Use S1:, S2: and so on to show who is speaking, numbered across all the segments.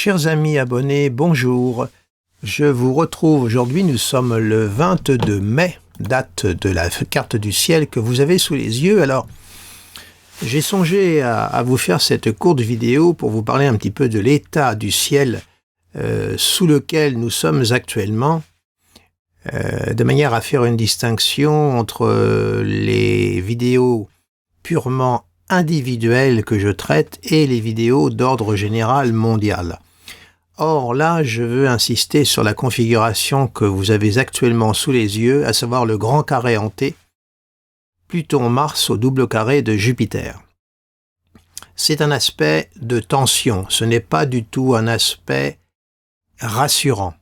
S1: Chers amis abonnés, bonjour. Je vous retrouve aujourd'hui, nous sommes le 22 mai, date de la carte du ciel que vous avez sous les yeux. Alors, j'ai songé à vous faire cette courte vidéo pour vous parler un petit peu de l'état du ciel sous lequel nous sommes actuellement, de manière à faire une distinction entre les vidéos purement individuelles que je traite et les vidéos d'ordre général mondial. Or là, je veux insister sur la configuration que vous avez actuellement sous les yeux, à savoir le grand carré en T, Pluton-Mars au double carré de Jupiter. C'est un aspect de tension, ce n'est pas du tout un aspect rassurant.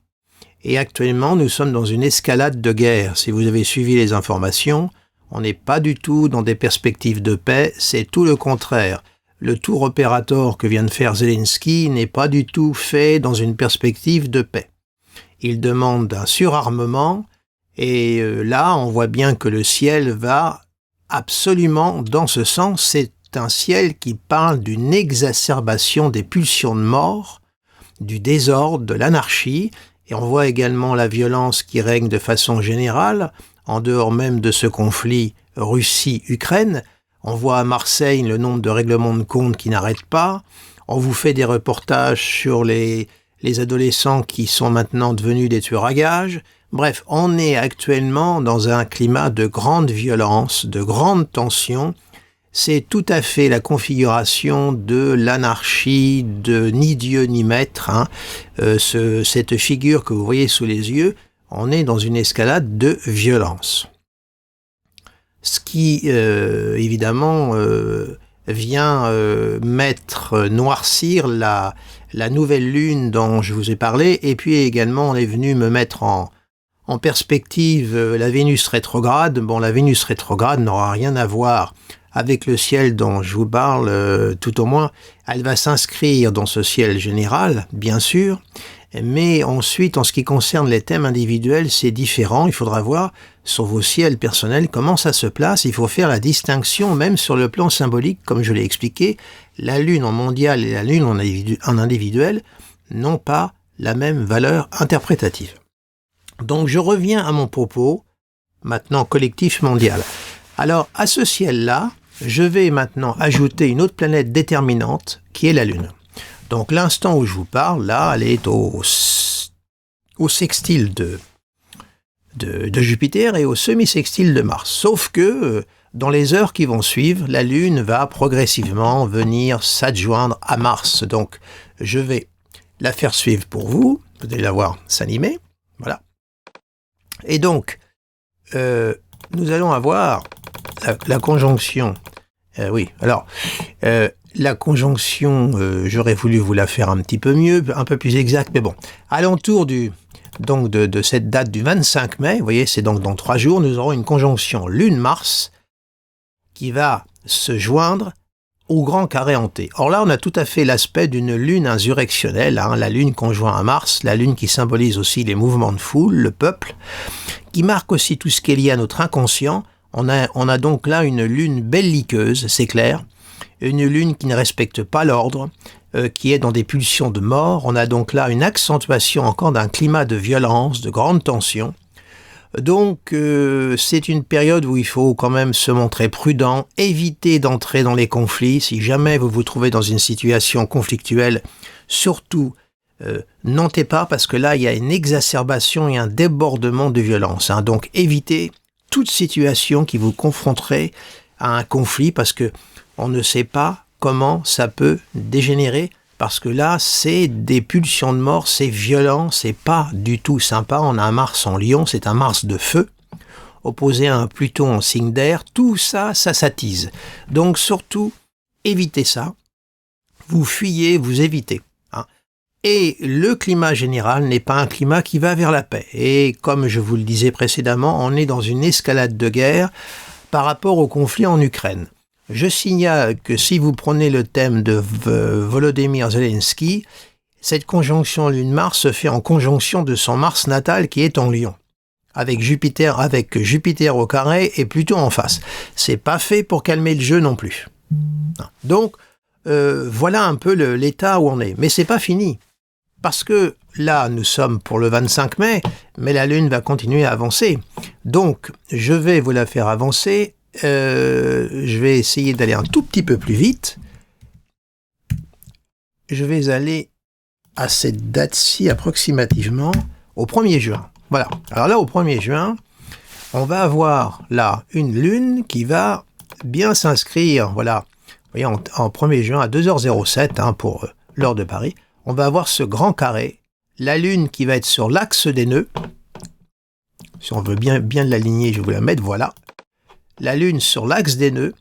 S1: Et actuellement, nous sommes dans une escalade de guerre. Si vous avez suivi les informations, on n'est pas du tout dans des perspectives de paix, c'est tout le contraire. Le tour opératoire que vient de faire Zelensky n'est pas du tout fait dans une perspective de paix. Il demande un surarmement et là, on voit bien que le ciel va absolument dans ce sens. C'est un ciel qui parle d'une exacerbation des pulsions de mort, du désordre, de l'anarchie, et on voit également la violence qui règne de façon générale, en dehors même de ce conflit Russie-Ukraine. On voit à Marseille le nombre de règlements de compte qui n'arrêtent pas. On vous fait des reportages sur les adolescents qui sont maintenant devenus des tueurs à gages. Bref, on est actuellement dans un climat de grande violence, de grande tension. C'est tout à fait la configuration de l'anarchie, de ni Dieu ni maître. Cette figure que vous voyez sous les yeux, on est dans une escalade de violence. Ce qui, évidemment, vient noircir la nouvelle lune dont je vous ai parlé, et puis également, on est venu me mettre en perspective la Vénus rétrograde. Bon, la Vénus rétrograde n'aura rien à voir avec le ciel dont je vous parle, tout au moins. Elle va s'inscrire dans ce ciel général, bien sûr, mais ensuite, en ce qui concerne les thèmes individuels, c'est différent. Il faudra voir sur vos ciels personnels comment ça se place. Il faut faire la distinction, même sur le plan symbolique, comme je l'ai expliqué. La Lune en mondial et la Lune en individuel n'ont pas la même valeur interprétative. Donc, je reviens à mon propos, maintenant collectif mondial. Alors, à ce ciel-là, je vais maintenant ajouter une autre planète déterminante, qui est la Lune. Donc l'instant où je vous parle, là, elle est au sextile de Jupiter et au semi-sextile de Mars. Sauf que dans les heures qui vont suivre, la Lune va progressivement venir s'adjoindre à Mars. Donc je vais la faire suivre pour vous. Vous allez la voir s'animer. Voilà. Et donc, nous allons avoir la conjonction. La conjonction, j'aurais voulu vous la faire un petit peu mieux, un peu plus exact, mais bon. Alentour de cette date du 25 mai, vous voyez, c'est donc dans 3 jours, nous aurons une conjonction Lune-Mars qui va se joindre au grand carré en T. Or là, on a tout à fait l'aspect d'une lune insurrectionnelle, la lune conjointe à Mars, la lune qui symbolise aussi les mouvements de foule, le peuple, qui marque aussi tout ce qui est lié à notre inconscient. On a donc là une lune belliqueuse, c'est clair, une lune qui ne respecte pas l'ordre, qui est dans des pulsions de mort. On a donc là une accentuation encore d'un climat de violence, de grande tension. Donc c'est une période où il faut quand même se montrer prudent, éviter d'entrer dans les conflits. Si jamais vous vous trouvez dans une situation conflictuelle, surtout n'entez pas, parce que là il y a une exacerbation et un débordement de violence. Donc évitez toute situation qui vous confronterait à un conflit, parce que on ne sait pas comment ça peut dégénérer, parce que là, c'est des pulsions de mort, c'est violent, c'est pas du tout sympa. On a un Mars en Lion, c'est un Mars de feu, opposé à un Pluton en signe d'air. Tout ça, ça s'attise. Donc surtout, évitez ça. Vous fuyez, vous évitez. Et le climat général n'est pas un climat qui va vers la paix. Et comme je vous le disais précédemment, on est dans une escalade de guerre par rapport au conflit en Ukraine. Je signale que si vous prenez le thème de Volodymyr Zelensky, cette conjonction Lune-Mars se fait en conjonction de son Mars natal qui est en Lion, avec Jupiter au carré et Pluton en face. C'est pas fait pour calmer le jeu non plus. Donc, voilà un peu l'état où on est. Mais c'est pas fini. parce que là, nous sommes pour le 25 mai, mais la Lune va continuer à avancer. Donc, je vais vous la faire avancer. Je vais essayer d'aller un tout petit peu plus vite. Je vais aller à cette date-ci approximativement au 1er juin. Voilà. Alors là, au 1er juin, on va avoir là une Lune qui va bien s'inscrire. Voilà. Vous voyez, en 1er juin à 2h07 pour l'heure de Paris. On va avoir ce grand carré, la Lune qui va être sur l'axe des nœuds. Si on veut bien l'aligner, je vais vous la mettre, voilà. La Lune sur l'axe des nœuds.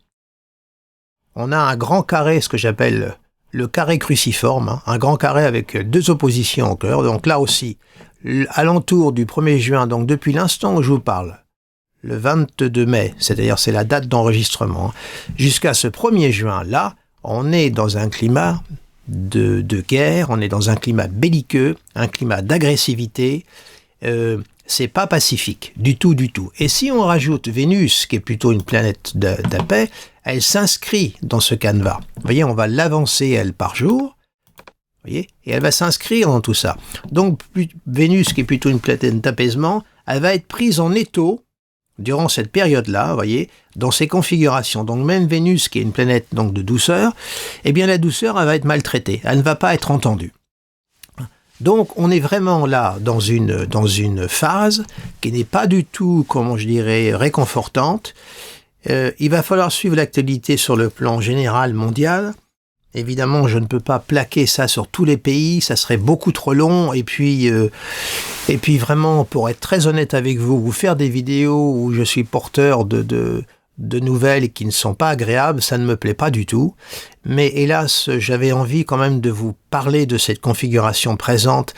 S1: On a un grand carré, ce que j'appelle le carré cruciforme, un grand carré avec 2 oppositions au cœur. Donc là aussi, alentour du 1er juin, donc depuis l'instant où je vous parle, le 22 mai, c'est-à-dire c'est la date d'enregistrement, jusqu'à ce 1er juin, là, on est dans un climat de guerre, on est dans un climat belliqueux, un climat d'agressivité, c'est pas pacifique, du tout. Et si on rajoute Vénus, qui est plutôt une planète de paix, elle s'inscrit dans ce canevas. Vous voyez, on va l'avancer, elle, par jour, vous voyez, et elle va s'inscrire dans tout ça. Donc, Vénus, qui est plutôt une planète d'apaisement, elle va être prise en étau durant cette période-là, vous voyez, dans ces configurations. Donc même Vénus, qui est une planète donc de douceur, eh bien la douceur, elle va être maltraitée, elle ne va pas être entendue. Donc on est vraiment là dans une phase qui n'est pas du tout, comment je dirais, réconfortante. Il va falloir suivre l'actualité sur le plan général mondial. Évidemment, je ne peux pas plaquer ça sur tous les pays, ça serait beaucoup trop long. Et puis vraiment, pour être très honnête avec vous, vous faire des vidéos où je suis porteur de nouvelles qui ne sont pas agréables, ça ne me plaît pas du tout. Mais hélas, j'avais envie quand même de vous parler de cette configuration présente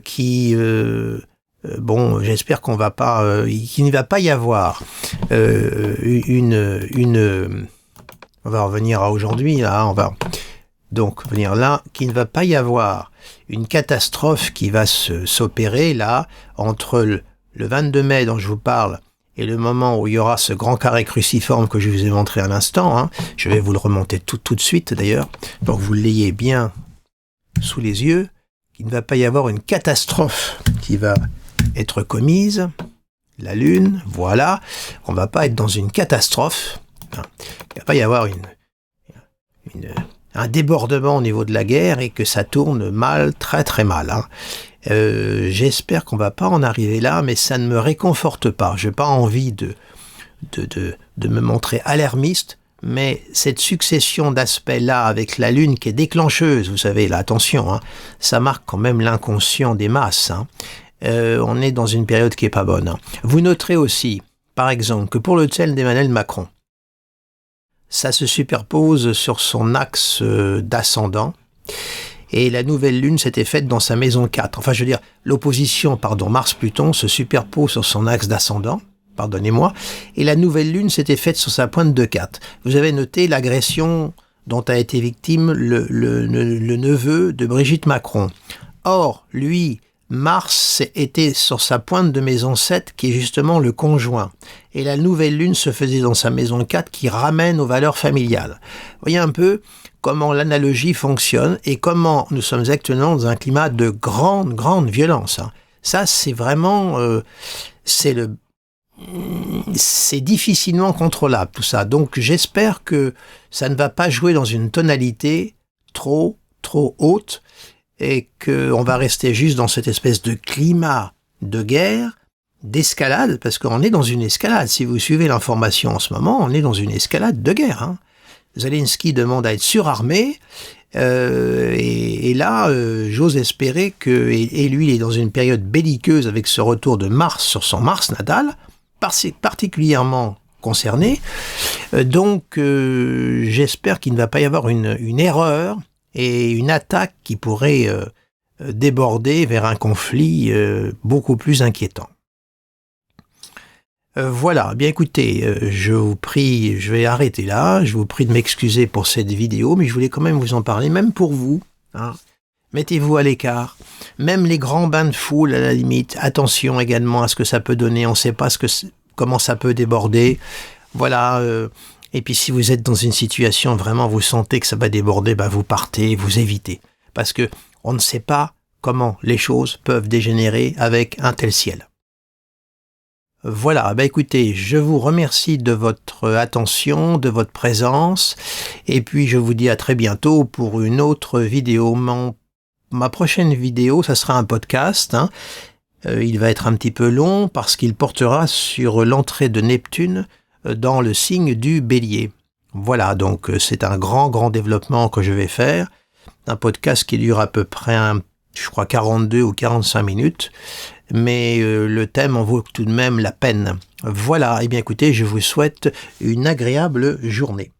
S1: qui... bon, j'espère qu'il ne va pas y avoir on va revenir à aujourd'hui, là, on va donc venir là, qu'il ne va pas y avoir une catastrophe qui va s'opérer là, entre le 22 mai dont je vous parle et le moment où il y aura ce grand carré cruciforme que je vous ai montré à l'instant. Je vais vous le remonter tout de suite d'ailleurs, pour que vous l'ayez bien sous les yeux, qu'il ne va pas y avoir une catastrophe qui va être commise. La Lune, voilà, on ne va pas être dans une catastrophe. Il va pas y avoir un débordement au niveau de la guerre et que ça tourne mal, très très mal. J'espère qu'on va pas en arriver là, mais ça ne me réconforte pas. Je n'ai pas envie de me montrer alarmiste, mais cette succession d'aspects-là avec la Lune qui est déclencheuse, vous savez, là, attention, ça marque quand même l'inconscient des masses. On est dans une période qui est pas bonne. Vous noterez aussi, par exemple, que pour le ciel d'Emmanuel Macron, ça se superpose sur son axe d'ascendant. Et la nouvelle Lune s'était faite dans sa maison 4. Enfin, je veux dire, l'opposition, Mars-Pluton se superpose sur son axe d'ascendant, pardonnez-moi, et la nouvelle Lune s'était faite sur sa pointe de 4. Vous avez noté l'agression dont a été victime le neveu de Brigitte Macron. Or, lui, Mars était sur sa pointe de maison 7, qui est justement le conjoint. Et la nouvelle Lune se faisait dans sa maison 4, qui ramène aux valeurs familiales. Vous voyez un peu comment l'analogie fonctionne et comment nous sommes actuellement dans un climat de grande violence. Ça, c'est vraiment... c'est difficilement contrôlable, tout ça. Donc, j'espère que ça ne va pas jouer dans une tonalité trop haute, et qu'on va rester juste dans cette espèce de climat de guerre, d'escalade, parce qu'on est dans une escalade. Si vous suivez l'information en ce moment, on est dans une escalade de guerre. Zelensky demande à être surarmé, et là, j'ose espérer que, et lui, il est dans une période belliqueuse avec ce retour de Mars sur son Mars natal, particulièrement concerné. Donc, j'espère qu'il ne va pas y avoir une erreur et une attaque qui pourrait déborder vers un conflit beaucoup plus inquiétant. Voilà, bien écoutez, je vous prie, je vais arrêter là, je vous prie de m'excuser pour cette vidéo, mais je voulais quand même vous en parler, même pour vous. Mettez-vous à l'écart, même les grands bains de foule à la limite, attention également à ce que ça peut donner, on ne sait pas comment ça peut déborder, voilà. Et puis si vous êtes dans une situation vraiment, vous sentez que ça va déborder, vous partez, vous évitez. Parce que On ne sait pas comment les choses peuvent dégénérer avec un tel ciel. Voilà, écoutez, je vous remercie de votre attention, de votre présence, et puis je vous dis à très bientôt pour une autre vidéo. Ma prochaine vidéo, ça sera un podcast, il va être un petit peu long parce qu'il portera sur l'entrée de Neptune dans le signe du Bélier. Voilà, donc c'est un grand développement que je vais faire, un podcast qui dure à peu près, je crois, 42 ou 45 minutes, mais le thème en vaut tout de même la peine. Voilà, et bien écoutez, je vous souhaite une agréable journée.